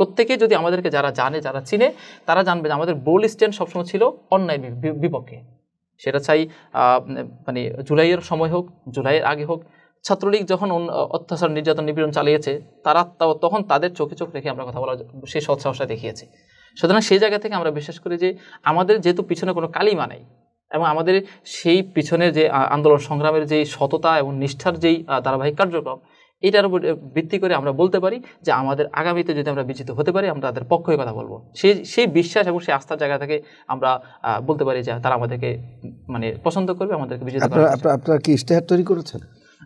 প্রত্যেকে যদি আমাদেরকে যারা জানে, যারা চিনে, তারা জানবে যে আমাদের বোল্ড স্ট্যান্ড সবসময় ছিল অন্যায়ের বিপক্ষে। সেটা চাই মানে জুলাইয়ের সময় হোক, জুলাইয়ের আগে হোক, ছাত্রলীগ যখন অত্যাচার, নির্যাতন, নিপীড়ন চালিয়েছে, তারা তখন তাদের চোখে চোখ রেখে আমরা কথা বলার সেই সৎসাহসটা দেখিয়েছি। সুতরাং সেই জায়গা থেকে আমরা বিশ্বাস করি যে আমাদের যেহেতু পিছনে কোনো কালিমা নেই, এবং আমাদের সেই পিছনের যে আন্দোলন সংগ্রামের যেই সততা এবং নিষ্ঠার যেই ধারাবাহিক কার্যক্রম, এটার উপর ভিত্তি করে আমরা বলতে পারি যে আমাদের আগামীতে যদি আমরা বিজিত হতে পারি, আমরা তাদের পক্ষে কথা বলবো। সেই বিশ্বাস এবং সেই আস্থার জায়গা থেকে আমরা বলতে পারি যে তারা আমাদেরকে মানে পছন্দ করবে, আমাদেরকে বিজিত করবে। আপনারা কি ইশতেহার তৈরি করেছেন?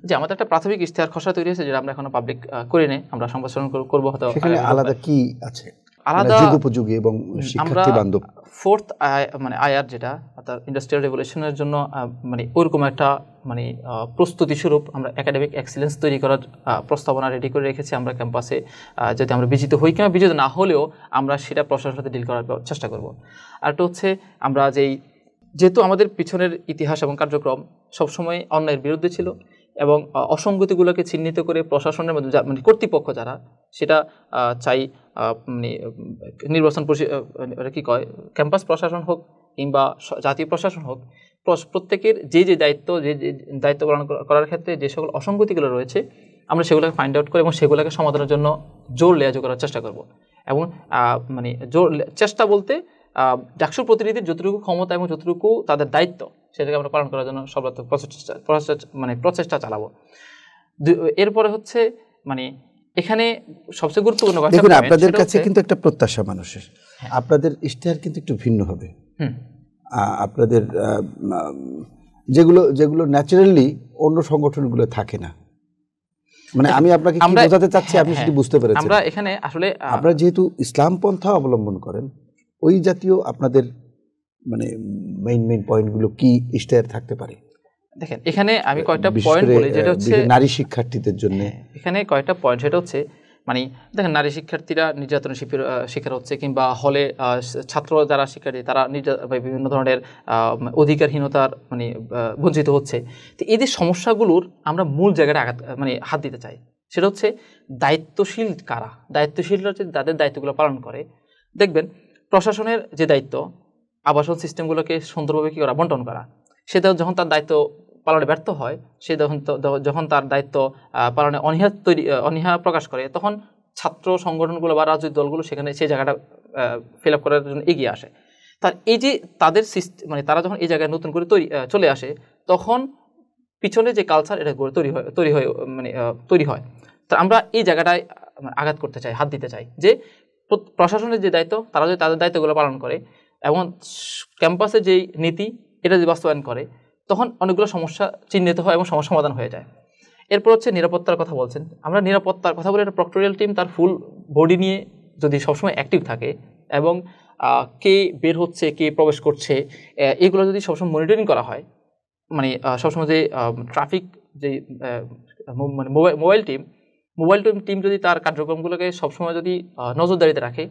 যে আমাদের একটা প্রাথমিক ইশতেহার খসড়া তৈরি হয়েছে, যেটা আমরা এখনো পাবলিক করি নাই, আমরা সংবাদ করবো হয়তো। সেখানে আলাদা কি আছে? আলাদা যুগোপযোগী এবং শিক্ষার্থী বান্ধব ফোর্থ মানে আয়ার, যেটা অর্থাৎ ইন্ডাস্ট্রিয়াল রেভলিউশনের জন্য মানে ওইরকম একটা মানে প্রস্তুতি স্বরূপ আমরা একাডেমিক এক্সিলেন্স তৈরি করার প্রস্তাবনা রেডি করে রেখেছি আমরা ক্যাম্পাসে। যদি আমরা বিজিত হই কিংবা বিজিত না হলেও আমরা সেটা প্রশাসনের সাথে ডিল করার চেষ্টা করব। আর একটা হচ্ছে আমরা যেহেতু আমাদের পিছনের ইতিহাস এবং কার্যক্রম সবসময় অন্যায়ের বিরুদ্ধে ছিল, এবং অসঙ্গতিগুলোকে চিহ্নিত করে প্রশাসনের মধ্যে মানে কর্তৃপক্ষ যারা, সেটা চাই মানে নির্বাচন কি কয়, ক্যাম্পাস প্রশাসন হোক কিংবা জাতীয় প্রশাসন হোক, প্রত্যেকের যে দায়িত্ব, যে দায়িত্ব পালন করার ক্ষেত্রে যে সকল অসঙ্গতিগুলো রয়েছে, আমরা সেগুলোকে ফাইন্ড আউট করে এবং সেগুলোকে সমাধানের জন্য জোর লেয়াজো করার চেষ্টা করব। এবং মানে জোর চেষ্টা বলতে ডাকসুর প্রতিনিধির যতটুকু ক্ষমতা এবং যতটুকু তাদের দায়িত্ব, সেটাকে আমরা পালন করার জন্য সর্বাত্মক প্রচেষ্টা চালাবো। এরপরে হচ্ছে মানে এখানে সবচেয়ে গুরুত্বপূর্ণ কথা, দেখুন আপনাদের কাছে কিন্তু একটা প্রত্যাশা মানুষের, আপনাদের ইশতেহার কিন্তু একটু ভিন্ন হবে। আপনাদের যেগুলো ন্যাচারালি অন্য সংগঠনগুলো থাকে না। মানে আমি আপনাকে কি বোঝাতে চাচ্ছি আপনি সেটি বুঝতে পেরেছেন। আমরা এখানে আসলে আপনারা যেহেতু ইসলাম পন্থা অবলম্বন করেন, ওই জাতীয় আপনাদের মানে মেইন পয়েন্টগুলো কি ইশতেহার থাকতে পারে? দেখেন এখানে আমি কয়েকটা পয়েন্ট বলি, যেটা হচ্ছে নারী শিক্ষার্থীদের জন্য। এখানে কয়েকটা পয়েন্ট, সেটা হচ্ছে মানে দেখেন নারী শিক্ষার্থীরা নির্যাতনের শিকার হচ্ছে, কিংবা হলে ছাত্র যারা শিক্ষার্থী তারা বিভিন্ন ধরনের অধিকারহীনতার মানে বঞ্চিত হচ্ছে। তো এদের সমস্যাগুলোর আমরা মূল জায়গাটা হাত দিতে চাই। সেটা হচ্ছে দায়িত্বশীল কারা, দায়িত্বশীলরা যদি তাদের দায়িত্বগুলো পালন করে, দেখবেন প্রশাসনের যে দায়িত্ব আবাসন সিস্টেমগুলোকে সুন্দরভাবে কী করা, বন্টন করা, সেটা যখন তার দায়িত্ব পালনে ব্যর্থ হয়, সে যখন তার দায়িত্ব পালনে অনীহা প্রকাশ করে, তখন ছাত্র সংগঠনগুলো বা রাজনৈতিক দলগুলো সেখানে সেই জায়গাটা ফিল আপ করার জন্য এগিয়ে আসে। তার এই যে তাদের মানে তারা যখন এই জায়গায় নতুন করে চলে আসে, তখন পিছনে যে কালচার এটা তৈরি হয়। তা আমরা এই জায়গাটায় আঘাত করতে চাই, হাত দিতে চাই, যে প্রশাসনের যে দায়িত্ব, তারা যদি তাদের দায়িত্বগুলো পালন করে এবং ক্যাম্পাসের যেই নীতি এটা যদি বাস্তবায়ন করে, তখন অনেকগুলো সমস্যা চিহ্নিত হয় এবং সমস্যা সমাধান হয়ে যায়। এরপর হচ্ছে নিরাপত্তার কথা বলছেন, আমরা নিরাপত্তার কথা বলে একটা প্রক্টোরিয়াল টিম তার ফুল বডি নিয়ে যদি সবসময় অ্যাক্টিভ থাকে, এবং কে বের হচ্ছে, কে প্রবেশ করছে, এগুলো যদি সবসময় মনিটরিং করা হয়, মানে সবসময় যে ট্রাফিক যে মানে মোবাইল টিম যদি তার কার্যক্রমগুলোকে সবসময় যদি নজরদারিতে রাখে,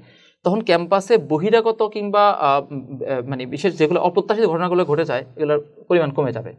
তখন ক্যাম্পাসে বহিরাগত কিংবা মানে বিশেষ যেগুলো অপ্রত্যাশিত ঘটনাগুলো ঘটে যায়, এগুলোর পরিমাণ কমে যাবে।